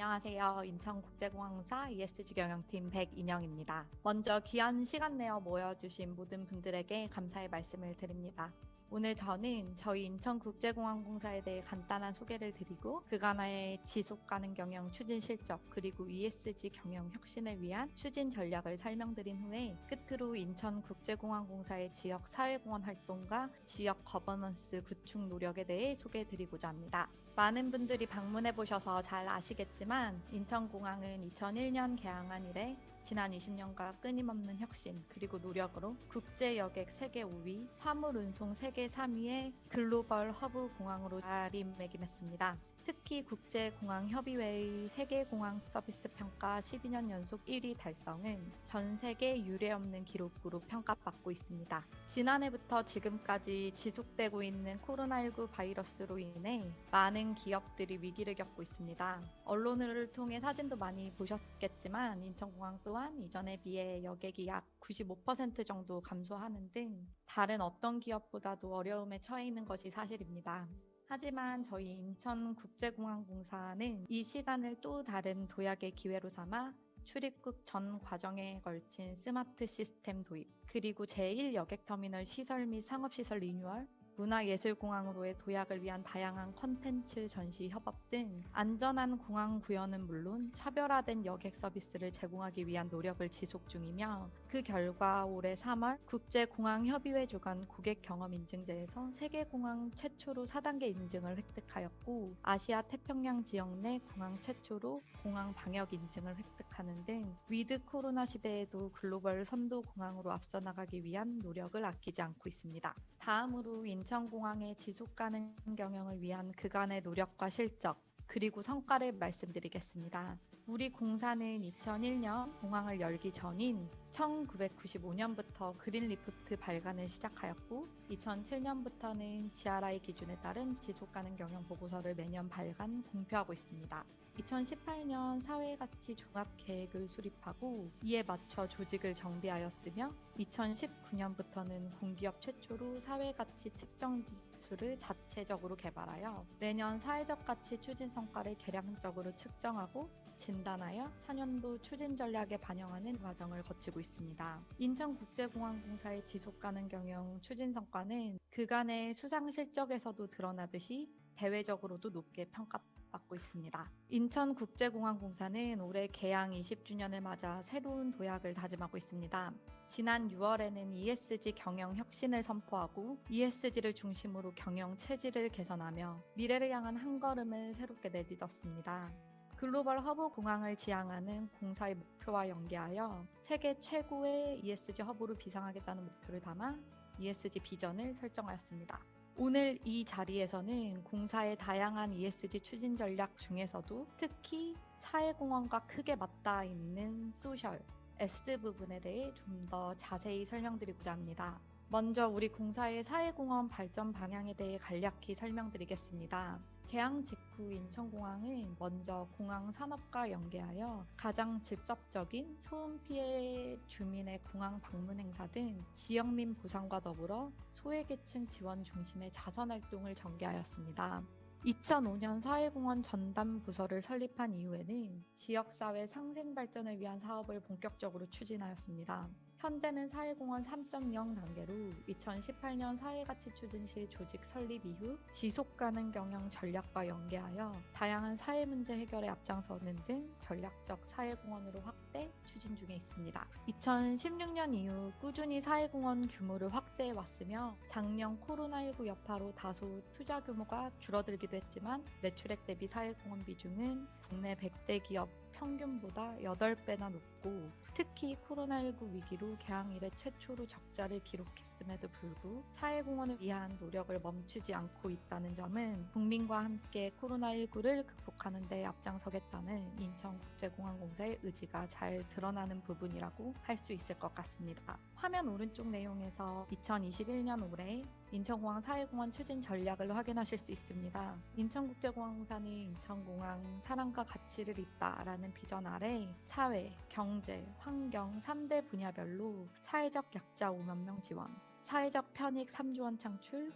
안녕하세요. 인천국제공항사 ESG 경영팀 백인영입니다. 먼저 귀한 시간 내어 모여주신 모든 분들에게 감사의 말씀을 드립니다. 오늘 저는 저희 인천국제공항공사에 대해 간단한 소개를 드리고 그간의 지속가능 경영 추진 실적 그리고 ESG 경영 혁신을 위한 추진 전략을 설명드린 후에 끝으로 인천국제공항공사의 지역 사회공헌 활동과 지역 거버넌스 구축 노력에 대해 소개해드리고자 합니다. 많은 분들이 방문해 보셔서 잘 아시겠지만 인천공항은 2001년 개항한 이래 지난 20년간 끊임없는 혁신 그리고 노력으로 국제 여객 세계 5위, 화물 운송 세계 3위의 글로벌 허브 공항으로 자리매김했습니다. 특히 국제공항협의회의 세계공항 서비스 평가 12년 연속 1위 달성은 전 세계 유례없는 기록으로 평가받고 있습니다. 지난해부터 지금까지 지속되고 있는 코로나19 바이러스로 인해 많은 기업들이 위기를 겪고 있습니다. 언론을 통해 사진도 많이 보셨겠지만 인천공항 또한 이전에 비해 여객이 약 95% 정도 감소하는 등 다른 어떤 기업보다도 어려움에 처해 있는 것이 사실입니다. 하지만 저희 인천국제공항공사는 이 시간을 또 다른 도약의 기회로 삼아 출입국 전 과정에 걸친 스마트 시스템 도입, 그리고 제1여객터미널 시설 및 상업시설 리뉴얼, 문화예술공항으로의 도약을 위한 다양한 컨텐츠 전시 협업 등 안전한 공항 구현은 물론 차별화된 여객 서비스를 제공하기 위한 노력을 지속 중이며 그 결과 올해 3월 국제공항협의회 주관 고객경험인증제에서 세계공항 최초로 4단계 인증을 획득하였고 아시아 태평양 지역 내 공항 최초로 공항 방역 인증을 획득하는 등 위드 코로나 시대에도 글로벌 선도 공항으로 앞서 나가기 위한 노력을 아끼지 않고 있습니다. 다음으로 인천공항의 지속가능 경영을 위한 그간의 노력과 실적 그리고 성과를 말씀드리겠습니다. 우리 공사는 2001년 공항을 열기 전인 1995년부터 그린 리포트 발간을 시작하였고 2007년부터는 GRI 기준에 따른 지속가능 경영 보고서를 매년 발간 공표하고 있습니다. 2018년 사회가치 종합계획을 수립하고 이에 맞춰 조직을 정비하였으며 2019년부터는 공기업 최초로 사회가치 측정 지수를 자체적으로 개발하여 매년 사회적 가치 추진 성과를 계량적으로 측정하고 진단하여 차년도 추진 전략에 반영하는 과정을 거치고 있습니다. 인천국제공항공사의 지속가능 경영 추진 성과는 그간의 수상 실적에서도 드러나듯이 대외적으로도 높게 평가받고 있습니다. 인천국제공항공사는 올해 개항 20주년을 맞아 새로운 도약을 다짐하고 있습니다. 지난 6월에는 ESG 경영 혁신을 선포하고 ESG를 중심으로 경영 체질을 개선하며 미래를 향한 한 걸음을 새롭게 내딛었습니다. 글로벌 허브 공항을 지향하는 공사의 목표와 연계하여 세계 최고의 ESG 허브로 비상하겠다는 목표를 담아 ESG 비전을 설정하였습니다. 오늘 이 자리에서는 공사의 다양한 ESG 추진 전략 중에서도 특히 사회공헌과 크게 맞닿아 있는 소셜, S 부분에 대해 좀 더 자세히 설명드리고자 합니다. 먼저 우리 공사의 사회공헌 발전 방향에 대해 간략히 설명드리겠습니다. 개항 직후 인천공항은 먼저 공항 산업과 연계하여 가장 직접적인 소음 피해 주민의 공항 방문 행사 등 지역민 보상과 더불어 소외계층 지원 중심의 자선 활동을 전개하였습니다. 2005년 사회공헌 전담 부서를 설립한 이후에는 지역사회 상생 발전을 위한 사업을 본격적으로 추진하였습니다. 현재는 사회공헌 3.0 단계로 2018년 사회가치 추진실 조직 설립 이후 지속가능 경영 전략과 연계하여 다양한 사회 문제 해결에 앞장서는 등 전략적 사회공헌으로 확대 추진 중에 있습니다. 2016년 이후 꾸준히 사회공헌 규모를 확대해 왔으며 작년 코로나19 여파로 다소 투자 규모가 줄어들기도 했지만 매출액 대비 사회공헌 비중은 국내 100대 기업 평균보다 8배나 높고 특히 코로나19 위기로 개항 이래 최초로 적자를 기록했음에도 불구하고 사회공헌을 위한 노력을 멈추지 않고 있다는 점은 국민과 함께 코로나19를 극복하는 데 앞장서겠다는 인천국제공항공사의 의지가 잘 드러나는 부분이라고 할 수 있을 것 같습니다. 화면 오른쪽 내용에서 2021년 올해 인천공항 사회공헌 추진 전략을 확인하실 수 있습니다. 인천국제공항공사는 인천공항 사랑과 가치를 잇다라는 비전 아래 사회, 경제, 환경 3대 분야별로 사회적 약자 5만 명 지원, 사회적 편익 3조 원 창출,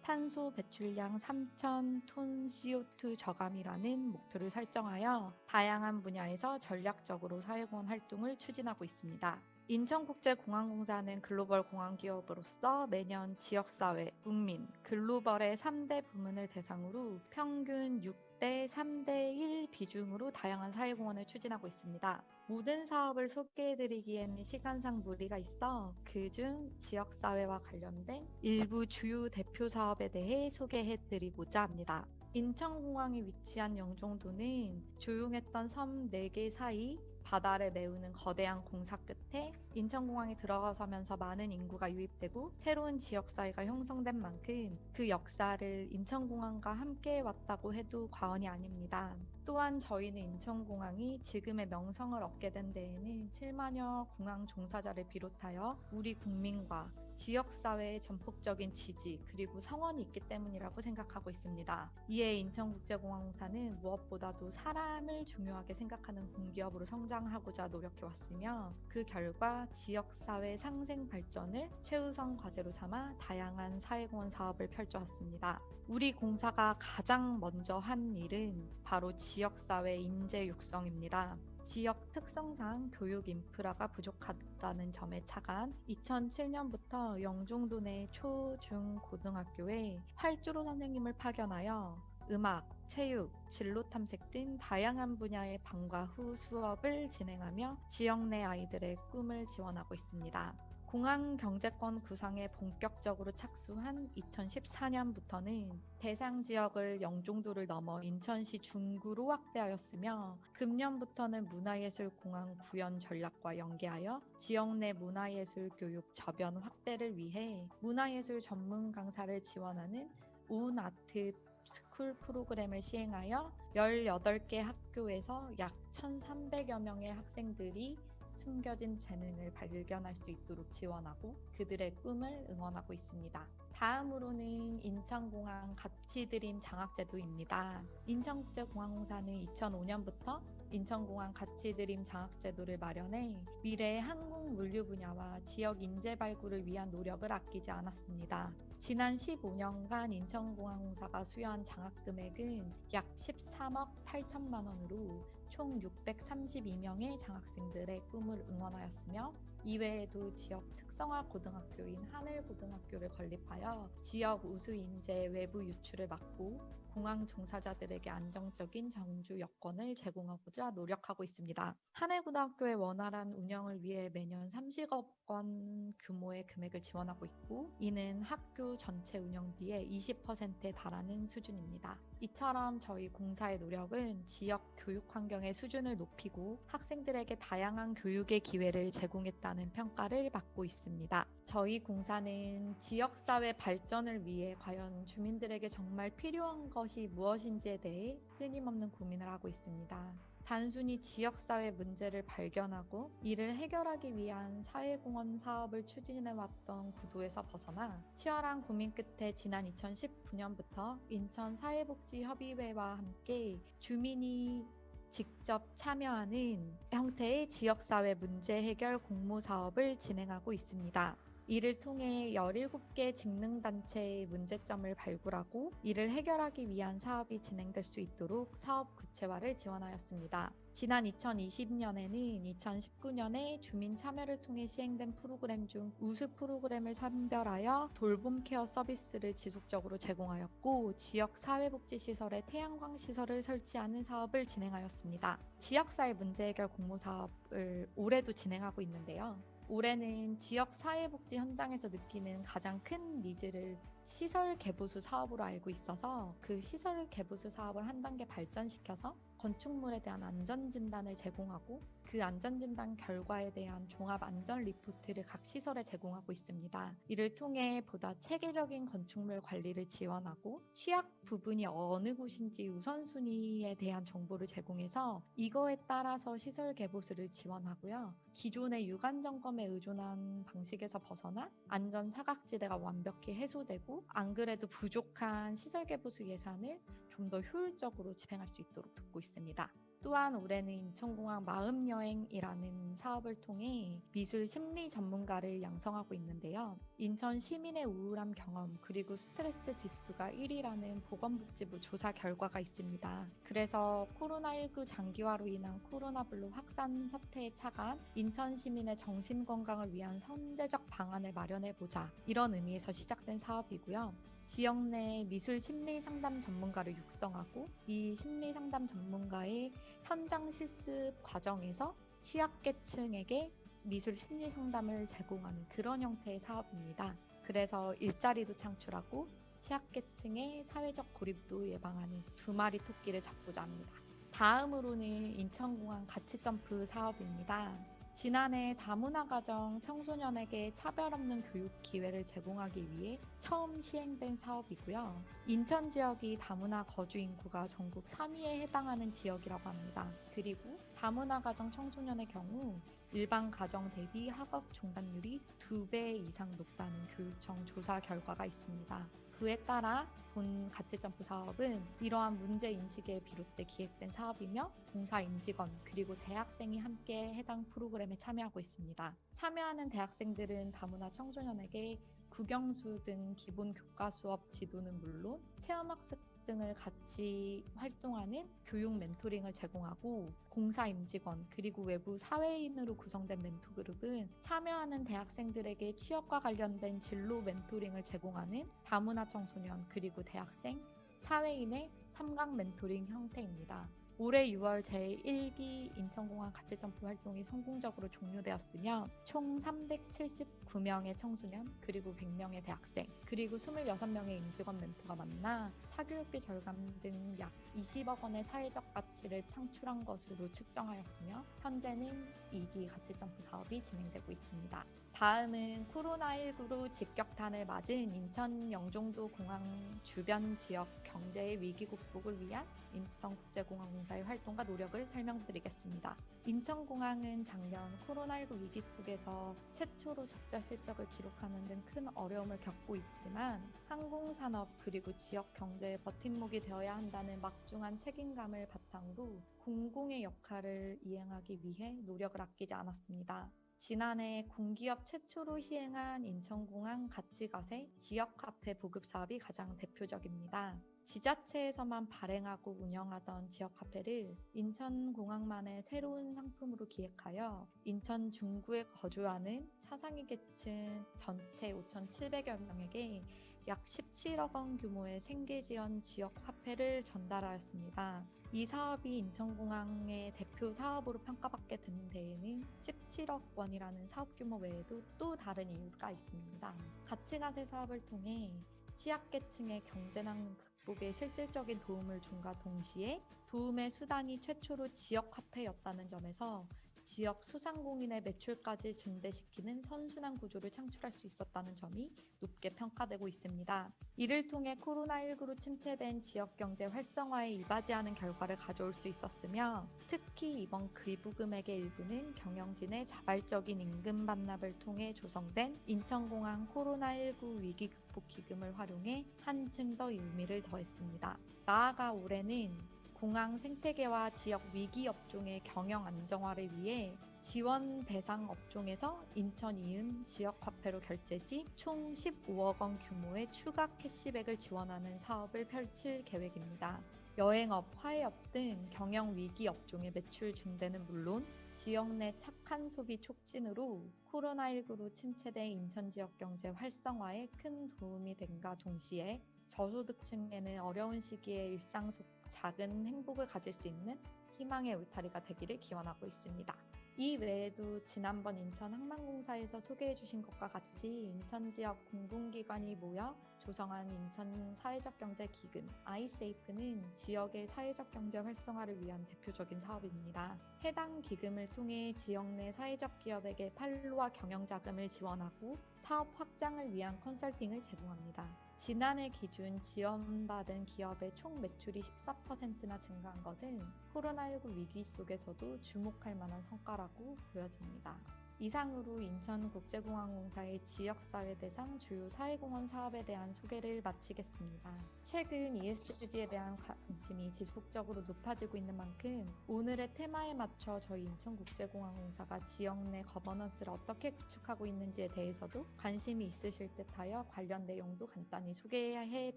탄소 배출량 3,000톤 CO2 저감이라는 목표를 설정하여 다양한 분야에서 전략적으로 사회공헌 활동을 추진하고 있습니다. 인천국제공항공사는 글로벌 공항 기업으로서 매년 지역사회, 국민, 글로벌의 3대 부문을 대상으로 평균 6대 3대 1 비중으로 다양한 사회공헌을 추진하고 있습니다. 모든 사업을 소개해드리기에는 시간상 무리가 있어 그중 지역사회와 관련된 일부 주요 대표 사업에 대해 소개해드리고자 합니다. 인천공항이 위치한 영종도는 조용했던 섬 4개 사이 바다를 메우는 거대한 공사 끝에 인천공항이 들어서면서 많은 인구가 유입되고 새로운 지역사회가 형성된 만큼 그 역사를 인천공항과 함께 왔다고 해도 과언이 아닙니다. 또한 저희는 인천공항이 지금의 명성을 얻게 된 데에는 7만여 공항 종사자를 비롯하여 우리 국민과 지역사회의 전폭적인 지지 그리고 성원이 있기 때문이라고 생각하고 있습니다. 이에 인천국제공항공사는 무엇보다도 사람을 중요하게 생각하는 공기업으로 성장하고자 노력해왔으며 그 결과 지역사회 상생 발전을 최우선 과제로 삼아 다양한 사회공헌 사업을 펼쳐왔습니다. 우리 공사가 가장 먼저 한 일은 바로 지역사회 인재 육성입니다. 지역 특성상 교육 인프라가 부족하다는 점에 차간 2007년부터 영종도 내 초, 중, 고등학교에 활주로 선생님을 파견하여 음악, 체육, 진로 탐색 등 다양한 분야의 방과 후 수업을 진행하며 지역 내 아이들의 꿈을 지원하고 있습니다. 공항 경제권 구상에 본격적으로 착수한 2014년부터는 대상 지역을 영종도를 넘어 인천시 중구로 확대하였으며 금년부터는 문화예술공항 구현 전략과 연계하여 지역 내 문화예술 교육 저변 확대를 위해 문화예술 전문 강사를 지원하는 온 아트 스쿨 프로그램을 시행하여 18개 학교에서 약 1,300여 명의 학생들이 숨겨진 재능을 발견할 수 있도록 지원하고 그들의 꿈을 응원하고 있습니다. 다음으로는 인천공항 가치드림 장학제도입니다. 인천국제공항공사는 2005년부터 인천공항 가치드림 장학제도를 마련해 미래의 항공 물류 분야와 지역 인재 발굴을 위한 노력을 아끼지 않았습니다. 지난 15년간 인천공항공사가 수여한 장학 금액은 약 13억 8천만 원으로 총 632명의 장학생들의 꿈을 응원하였으며 이외에도 지역 특성화 고등학교인 하늘고등학교를 건립하여 지역 우수 인재 외부 유출을 막고 공항 종사자들에게 안정적인 정주 여건을 제공하고자 노력하고 있습니다. 하늘고등학교의 원활한 운영을 위해 매년 30억 원 규모의 금액을 지원하고 있고 이는 학교 전체 운영비의 20%에 달하는 수준입니다. 이처럼 저희 공사의 노력은 지역 교육 환경의 수준을 높이고 학생들에게 다양한 교육의 기회를 제공했다는 평가를 받고 있습니다. 저희 공사는 지역사회 발전을 위해 과연 주민들에게 정말 필요한 것이 무엇인지에 대해 끊임없는 고민을 하고 있습니다. 단순히 지역사회 문제를 발견하고 이를 해결하기 위한 사회공헌 사업을 추진해왔던 구도에서 벗어나 치열한 고민 끝에 지난 2019년부터 인천사회복지협의회와 함께 주민이 직접 참여하는 형태의 지역사회 문제 해결 공모 사업을 진행하고 있습니다. 이를 통해 17개 직능단체의 문제점을 발굴하고 이를 해결하기 위한 사업이 진행될 수 있도록 사업 구체화를 지원하였습니다. 지난 2020년에는 2019년에 주민 참여를 통해 시행된 프로그램 중 우수 프로그램을 선별하여 돌봄 케어 서비스를 지속적으로 제공하였고 지역 사회복지시설에 태양광 시설을 설치하는 사업을 진행하였습니다. 지역사회 문제 해결 공모 사업을 올해도 진행하고 있는데요. 올해는 지역 사회복지 현장에서 느끼는 가장 큰 니즈를 시설 개보수 사업으로 알고 있어서 그 시설 개보수 사업을 한 단계 발전시켜서 건축물에 대한 안전진단을 제공하고 그 안전진단 결과에 대한 종합 안전 리포트를 각 시설에 제공하고 있습니다. 이를 통해 보다 체계적인 건축물 관리를 지원하고 취약 부분이 어느 곳인지 우선순위에 대한 정보를 제공해서 이거에 따라서 시설 개보수를 지원하고요. 기존의 유관 점검에 의존한 방식에서 벗어나 안전 사각지대가 완벽히 해소되고 안 그래도 부족한 시설 개보수 예산을 좀 더 효율적으로 집행할 수 있도록 돕고 있습니다. 또한 올해는 인천공항 마음여행이라는 사업을 통해 미술 심리 전문가를 양성하고 있는데요. 인천 시민의 우울함 경험 그리고 스트레스 지수가 1위라는 보건복지부 조사 결과가 있습니다. 그래서 코로나19 장기화로 인한 코로나블루 확산 사태에 차가운 인천 시민의 정신건강을 위한 선제적 방안을 마련해보자, 이런 의미에서 시작된 사업이고요. 지역 내 미술 심리 상담 전문가를 육성하고 이 심리 상담 전문가의 현장 실습 과정에서 취약계층에게 미술 심리 상담을 제공하는 그런 형태의 사업입니다. 그래서 일자리도 창출하고 취약계층의 사회적 고립도 예방하는 두 마리 토끼를 잡고자 합니다. 다음으로는 인천공항 가치점프 사업입니다. 지난해 다문화가정 청소년에게 차별 없는 교육 기회를 제공하기 위해 처음 시행된 사업이고요. 인천 지역이 다문화 거주 인구가 전국 3위에 해당하는 지역이라고 합니다. 그리고 다문화가정 청소년의 경우 일반 가정 대비 학업 중단율이 2배 이상 높다는 교육청 조사 결과가 있습니다. 그에 따라 본 가치점프 사업은 이러한 문제 인식에 비롯돼 기획된 사업이며 공사 임직원 그리고 대학생이 함께 해당 프로그램에 참여하고 있습니다. 참여하는 대학생들은 다문화 청소년에게 국영수 등 기본 교과 수업 지도는 물론 체험학습 등을 같이 활동하는 교육 멘토링을 제공하고, 공사 임직원 그리고 외부 사회인으로 구성된 멘토 그룹은 참여하는 대학생들에게 취업과 관련된 진로 멘토링을 제공하는 다문화 청소년 그리고 대학생, 사회인의 3강 멘토링 형태입니다. 올해 6월 제1기 인천공항 가치점프 활동이 성공적으로 종료되었으며 총 379명의 청소년 그리고 100명의 대학생 그리고 26명의 임직원 멘토가 만나 사교육비 절감 등 약 20억 원의 사회적 가치를 창출한 것으로 측정하였으며 현재는 2기 가치점프 사업이 진행되고 있습니다. 다음은 코로나19로 직격탄을 맞은 인천 영종도 공항 주변 지역 경제의 위기 극복을 위한 인천국제공항공사의 활동과 노력을 설명드리겠습니다. 인천공항은 작년 코로나19 위기 속에서 최초로 적자 실적을 기록하는 등 큰 어려움을 겪고 있지만 항공산업 그리고 지역 경제의 버팀목이 되어야 한다는 막중한 책임감을 바탕으로 공공의 역할을 이행하기 위해 노력을 아끼지 않았습니다. 지난해 공기업 최초로 시행한 인천공항 가치과세 지역 카페 보급 사업이 가장 대표적입니다. 지자체에서만 발행하고 운영하던 지역 카페를 인천공항만의 새로운 상품으로 기획하여 인천 중구에 거주하는 차상위 계층 전체 5,700여 명에게 약 17억 원 규모의 생계지원 지역 화폐를 전달하였습니다. 이 사업이 인천공항의 대표 사업으로 평가받게 된 데에는 17억 원이라는 사업 규모 외에도 또 다른 이유가 있습니다. 가치과세 사업을 통해 취약계층의 경제난 극복에 실질적인 도움을 준과 동시에 도움의 수단이 최초로 지역 화폐였다는 점에서 지역 소상공인의 매출까지 증대시키는 선순환 구조를 창출할 수 있었다는 점이 높게 평가되고 있습니다. 이를 통해 코로나19로 침체된 지역 경제 활성화에 이바지하는 결과를 가져올 수 있었으며, 특히 이번 기부금액의 일부는 경영진의 자발적인 임금 반납을 통해 조성된 인천공항 코로나19 위기 극복 기금을 활용해 한층 더 의미를 더했습니다. 나아가 올해는 공항 생태계와 지역 위기 업종의 경영 안정화를 위해 지원 대상 업종에서 인천 이음 지역 화폐로 결제 시 총 15억 원 규모의 추가 캐시백을 지원하는 사업을 펼칠 계획입니다. 여행업, 화해업 등 경영 위기 업종의 매출 증대는 물론 지역 내 착한 소비 촉진으로 코로나19로 침체된 인천 지역 경제 활성화에 큰 도움이 된과 동시에 저소득층에는 어려운 시기에 일상 속 작은 행복을 가질 수 있는 희망의 울타리가 되기를 기원하고 있습니다. 이 외에도 지난번 인천 항만공사에서 소개해 주신 것과 같이 인천 지역 공공기관이 모여 조성한 인천 사회적 경제 기금 아이세이프는 지역의 사회적 경제 활성화를 위한 대표적인 사업입니다. 해당 기금을 통해 지역 내 사회적 기업에게 판로와 경영 자금을 지원하고 사업 확장을 위한 컨설팅을 제공합니다. 지난해 기준 지원받은 기업의 총 매출이 14%나 증가한 것은 코로나19 위기 속에서도 주목할 만한 성과라고 보여집니다. 이상으로 인천국제공항공사의 지역사회 대상 주요 사회공헌 사업에 대한 소개를 마치겠습니다. 최근 ESG에 대한 관심이 지속적으로 높아지고 있는 만큼 오늘의 테마에 맞춰 저희 인천국제공항공사가 지역 내 거버넌스를 어떻게 구축하고 있는지에 대해서도 관심이 있으실 듯하여 관련 내용도 간단히 소개해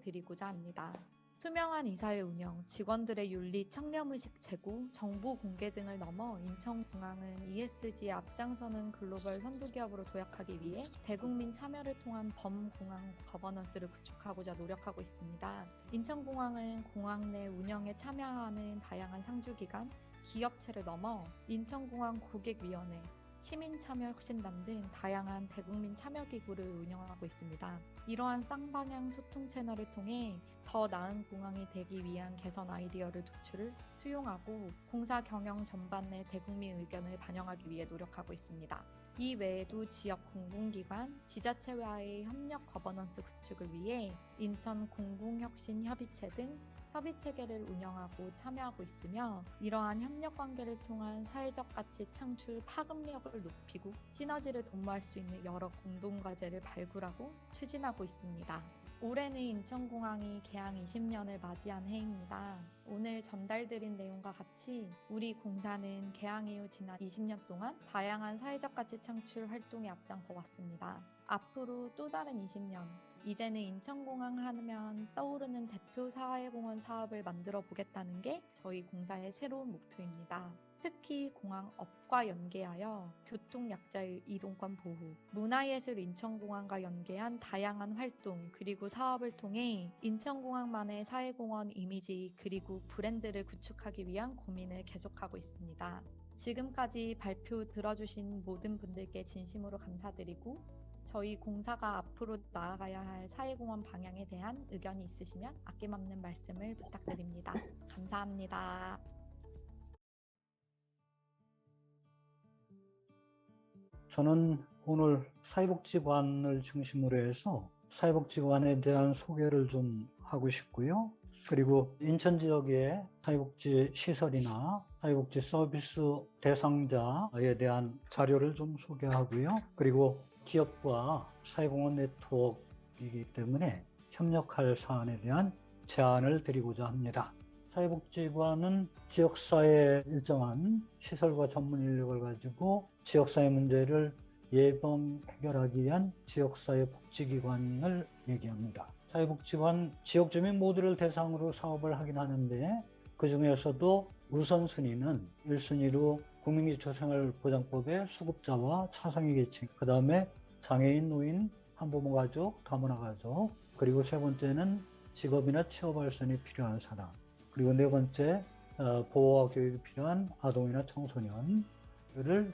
드리고자 합니다. 투명한 이사회 운영, 직원들의 윤리 청렴의식 제고, 정보 공개 등을 넘어 인천공항은 ESG에 앞장서는 글로벌 선도기업으로 도약하기 위해 대국민 참여를 통한 범공항 거버넌스를 구축하고자 노력하고 있습니다. 인천공항은 공항 내 운영에 참여하는 다양한 상주기관, 기업체를 넘어 인천공항 고객위원회, 시민참여혁신단 등 다양한 대국민 참여기구를 운영하고 있습니다. 이러한 쌍방향 소통 채널을 통해 더 나은 공항이 되기 위한 개선 아이디어를 수용하고 공사 경영 전반 내 대국민 의견을 반영하기 위해 노력하고 있습니다. 이 외에도 지역 공공기관, 지자체와의 협력 거버넌스 구축을 위해 인천 공공혁신협의체 등 협의체계를 운영하고 참여하고 있으며 이러한 협력 관계를 통한 사회적 가치 창출 파급력을 높이고 시너지를 도모할 수 있는 여러 공동과제를 발굴하고 추진하고 있습니다. 올해는 인천공항이 개항 20년을 맞이한 해입니다. 오늘 전달드린 내용과 같이 우리 공사는 개항 이후 지난 20년 동안 다양한 사회적 가치 창출 활동에 앞장서 왔습니다. 앞으로 또 다른 20년, 이제는 인천공항 하면 떠오르는 대표 사회공헌 사업을 만들어 보겠다는 게 저희 공사의 새로운 목표입니다. 특히 공항업과 연계하여 교통약자의 이동권 보호, 문화예술 인천공항과 연계한 다양한 활동 그리고 사업을 통해 인천공항만의 사회공헌 이미지 그리고 브랜드를 구축하기 위한 고민을 계속하고 있습니다. 지금까지 발표 들어주신 모든 분들께 진심으로 감사드리고 저희 공사가 앞으로 나아가야 할 사회공헌 방향에 대한 의견이 있으시면 아낌없는 말씀을 부탁드립니다. 감사합니다. 저는 오늘 사회복지관을 중심으로 해서 사회복지관에 대한 소개를 좀 하고 싶고요. 그리고 인천 지역의 사회복지 시설이나 사회복지 서비스 대상자에 대한 자료를 좀 소개하고요. 그리고 기업과 사회공헌 네트워크이기 때문에 협력할 사안에 대한 제안을 드리고자 합니다. 사회복지관은 지역사회에 일정한 시설과 전문 인력을 가지고 지역사회 문제를 예방 해결하기 위한 지역사회 복지기관을 얘기합니다. 사회복지관 지역주민 모두를 대상으로 사업을 하긴 하는데 그 중에서도 우선순위는 1순위로 국민기초생활보장법의 수급자와 차상위 계층, 그 다음에 장애인, 노인, 한부모 가족, 다문화 가족, 그리고 세 번째는 직업이나 취업 발전이 필요한 사람, 그리고 네 번째 보호와 교육이 필요한 아동이나 청소년을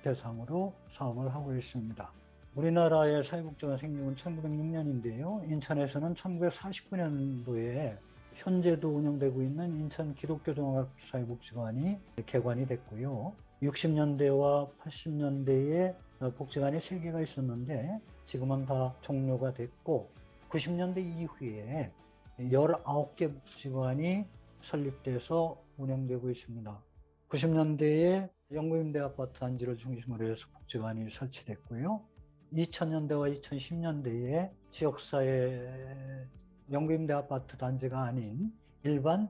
대상으로 사업을 하고 있습니다. 우리나라의 사회복지관 생긴 건 1906년인데요. 인천에서는 1949년도에 현재도 운영되고 있는 인천 기독교종합사회복지관이 개관이 됐고요. 60년대와 80년대에 복지관이 3개가 있었는데 지금은 다 종료가 됐고 90년대 이후에 19개 복지관이 설립돼서 운영되고 있습니다. 90년대에 영구임대 아파트 단지를 중심으로 해서 복지관이 설치됐고요. 2000년대와 2010년대에 지역사회 영구임대 아파트 단지가 아닌 일반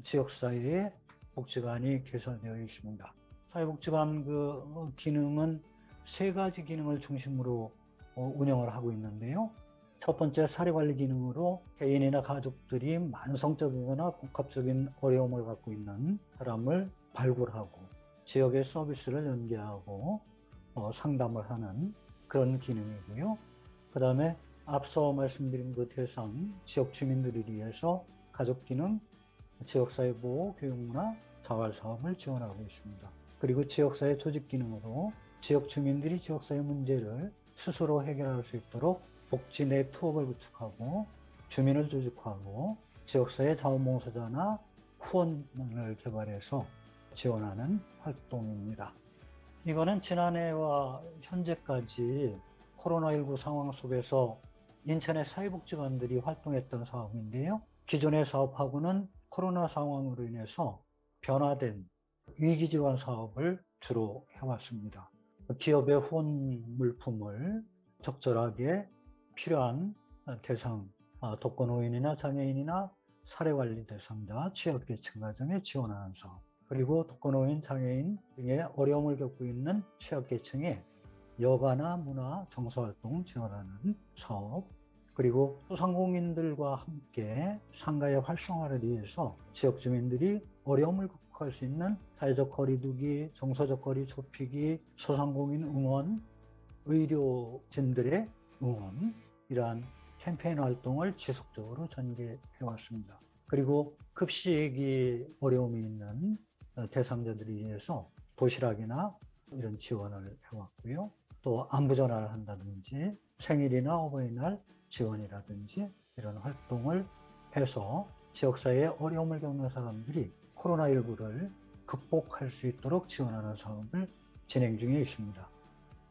지역사회의 복지관이 개설되어 있습니다. 사회복지관 그 기능은 3가지 기능을 중심으로 운영을 하고 있는데요. 첫 번째 사례관리 기능으로 개인이나 가족들이 만성적이거나 복합적인 어려움을 갖고 있는 사람을 발굴하고 지역의 서비스를 연계하고 상담을 하는 그런 기능이고요. 그 다음에 앞서 말씀드린 그 대상 지역 주민들을 위해서 가족 기능, 지역사회 보호, 교육문화, 자활사업을 지원하고 있습니다. 그리고 지역사회 조직 기능으로 지역 주민들이 지역사회 문제를 스스로 해결할 수 있도록 복지 네트워크를 구축하고 주민을 조직하고 지역사회 자원봉사자나 후원을 개발해서 지원하는 활동입니다. 이거는 지난해와 현재까지 코로나19 상황 속에서 인천의 사회복지관들이 활동했던 사업인데요. 기존의 사업하고는 코로나 상황으로 인해서 변화된 위기지원 사업을 주로 해왔습니다. 기업의 후원 물품을 적절하게 필요한 대상, 독거노인이나 장애인이나 사례관리 대상자, 취약계층 가정에 지원하는 사업, 그리고 독거노인, 장애인 등의 어려움을 겪고 있는 취약계층에 여가나 문화, 정서활동 지원하는 사업, 그리고 소상공인들과 함께 상가의 활성화를 위해서 지역 주민들이 어려움을 극복할 수 있는 사회적 거리두기, 정서적 거리 좁히기, 소상공인 응원, 의료진들의 응원, 이러한 캠페인 활동을 지속적으로 전개해 왔습니다. 그리고 급식이 어려움이 있는 대상자들을 위해서 도시락이나 이런 지원을 해왔고요. 또 안부 전화를 한다든지 생일이나 어버이날 지원이라든지 이런 활동을 해서 지역사회에 어려움을 겪는 사람들이 코로나19를 극복할 수 있도록 지원하는 사업을 진행 중에 있습니다.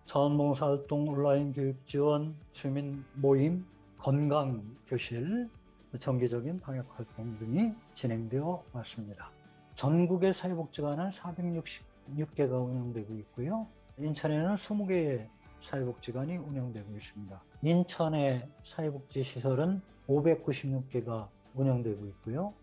자원봉사활동, 온라인 교육 지원, 주민 모임, 건강교실, 정기적인 방역활동 등이 진행되어 왔습니다. 전국의 사회복지관은 466개가 운영되고 있고요. 인천에는 20개의 사회복지관이 운영되고 있습니다. 인천의 사회복지시설은 596개가 운영되고 있고요.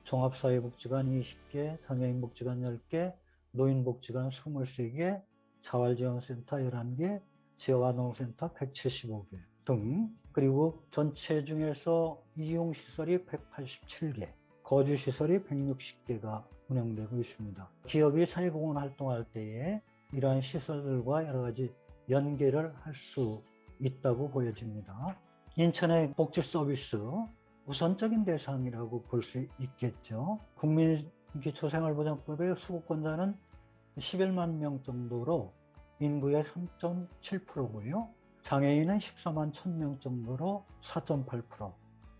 종합사회복지관 20개, 장애인복지관 10개, 노인복지관 23개, 자활지원센터 11개, 지역아동센터 175개 등, 그리고 전체 중에서 이용시설이 187개, 거주시설이 160개가 운영되고 있습니다. 기업이 사회공헌 활동할 때에 이러한 시설들과 여러 가지 연계를 할 수 있다고 보여집니다. 인천의 복지 서비스 우선적인 대상이라고 볼 수 있겠죠. 국민기초생활보장법의 수급권자는 11만 명 정도로 인구의 3.7%고요. 장애인은 14만 1,000명 정도로 4.8%,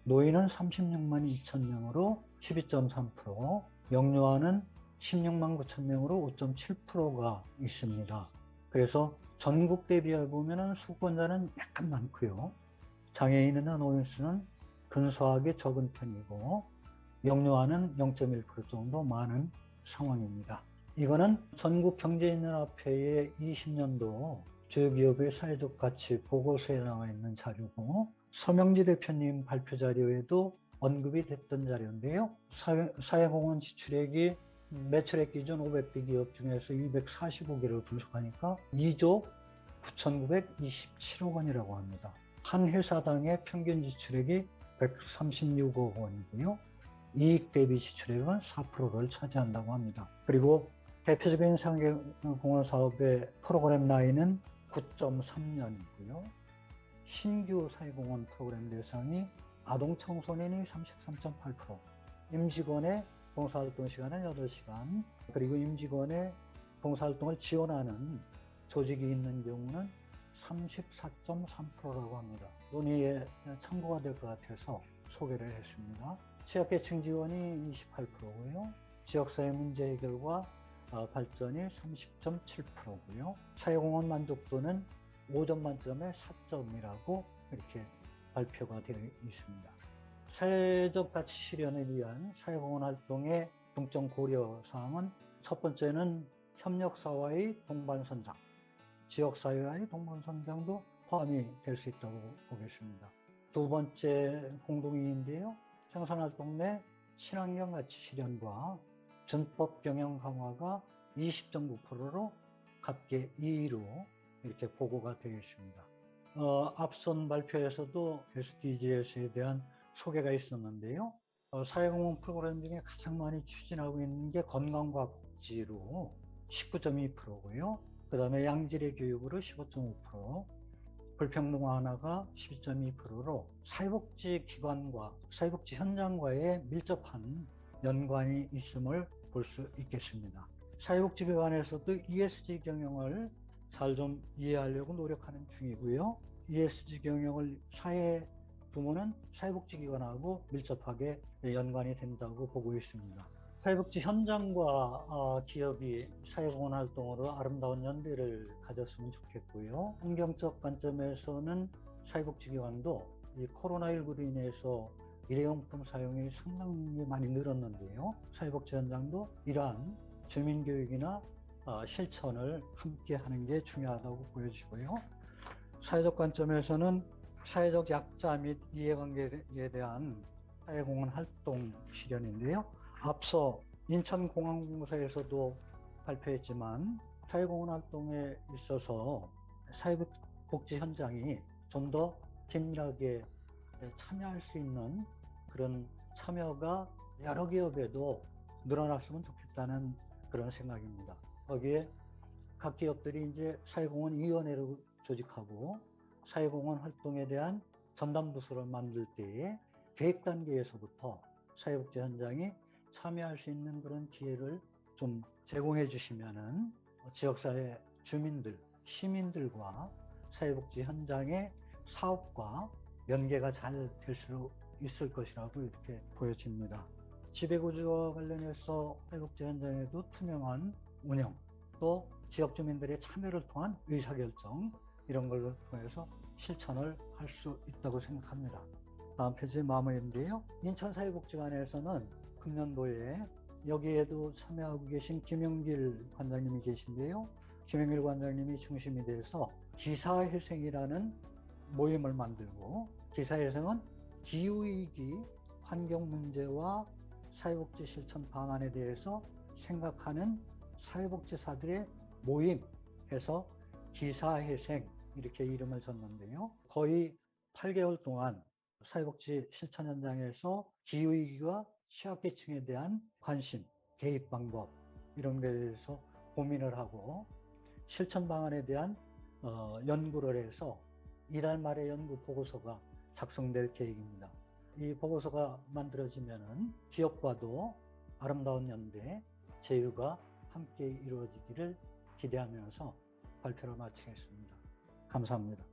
노인은 36만 2천 명으로 12.3%, 영유아는 16만 9천 명으로 5.7%가 있습니다. 그래서 전국 대비해 보면 수급권자는 약간 많고요. 장애인이나 노인 수는 근소하게 적은 편이고 영유아는 0.1% 정도 많은 상황입니다. 이거는 전국경제인연합회의 20년도 주요기업의 사회적 가치 보고서에 나와 있는 자료고, 서명지 대표님 발표 자료에도 언급이 됐던 자료인데요. 사회공헌 지출액이 매출액 기준 500개 기업 중에서 245개를 분석하니까 2조 9,927억 원이라고 합니다. 한 회사당의 평균 지출액이 136억 원이고요. 이익 대비 지출액은 4%를 차지한다고 합니다. 그리고 대표적인 사회공헌 사업의 프로그램 나이는 9.3년이고요. 신규 사회공헌 프로그램 대상이 아동 청소년이 33.8%, 임직원의 봉사활동 시간은 8시간, 그리고 임직원의 봉사활동을 지원하는 조직이 있는 경우는 34.3%라고 합니다. 논의에 참고가 될 것 같아서 소개를 했습니다. 취약계층 지원이 28%고요. 지역사회 문제 해결과 발전이 30.7%고요. 사회공헌 만족도는 5점 만점에 4점이라고 이렇게 발표가 되어 있습니다. 사회적 가치 실현을 위한 사회공헌 활동의 중점 고려 사항은 첫 번째는 협력사와의 동반선장, 지역사회와의 동반선장도 포함이 될 수 있다고 보겠습니다. 두 번째 공동의인데요. 생산활동 내 친환경 가치 실현과 준법 경영 강화가 20.9%로 각계 2위로 이렇게 보고가 되어 있습니다. 앞선 발표에서도 SDGs에 대한 소개가 있었는데요. 사회공헌 프로그램 중에 가장 많이 추진하고 있는 게 건강과 복지로 19.2%고요. 그 다음에 양질의 교육으로 15.5%, 불평등 완화가 12.2%로 사회복지 기관과 사회복지 현장과의 밀접한 연관이 있음을 볼 수 있겠습니다. 사회복지 기관에서도 ESG 경영을 잘 좀 이해하려고 노력하는 중이고요. ESG 경영을 사회 부문은 사회복지기관하고 밀접하게 연관이 된다고 보고 있습니다. 사회복지 현장과 기업이 사회공헌 활동으로 아름다운 연대를 가졌으면 좋겠고요. 환경적 관점에서는 사회복지기관도 이 코로나19로 인해서 일회용품 사용이 상당히 많이 늘었는데요. 사회복지 현장도 이러한 주민교육이나 실천을 함께 하는 게 중요하다고 보여지고요. 사회적 관점에서는 사회적 약자 및 이해관계에 대한 사회공헌 활동 실현인데요. 앞서 인천공항공사에서도 발표했지만 사회공헌 활동에 있어서 사회복지 현장이 좀 더 긴밀하게 참여할 수 있는 그런 참여가 여러 기업에도 늘어났으면 좋겠다는 그런 생각입니다. 거기에 각 기업들이 이제 사회공헌위원회를 조직하고 사회공헌 활동에 대한 전담부서를 만들 때에 계획 단계에서부터 사회복지 현장이 참여할 수 있는 그런 기회를 좀 제공해 주시면은 지역사회 주민들, 시민들과 사회복지 현장의 사업과 연계가 잘 될 수 있을 것이라고 이렇게 보여집니다. 지배구조와 관련해서 사회복지 현장에도 투명한 운영, 또 지역 주민들의 참여를 통한 의사결정 이런 걸 통해서 실천을 할 수 있다고 생각합니다. 다음 페이지 마무리인데요. 인천사회복지관에서는 금년도에 여기에도 참여하고 계신 김영길 관장님이 계신데요. 김영길 관장님이 중심이 돼서 기사회생이라는 모임을 만들고, 기사회생은 기후위기, 환경문제와 사회복지 실천 방안에 대해서 생각하는 사회복지사들의 모임 해서 기사회생 이렇게 이름을 줬는데요. 거의 8개월 동안 사회복지 실천 현장에서 기후위기와 취약계층에 대한 관심, 개입 방법 이런 것에 대해서 고민을 하고 실천 방안에 대한 연구를 해서 이달 말에 연구 보고서가 작성될 계획입니다. 이 보고서가 만들어지면은 기업과도 아름다운 연대, 제휴가 함께 이루어지기를 기대하면서 발표를 마치겠습니다. 감사합니다.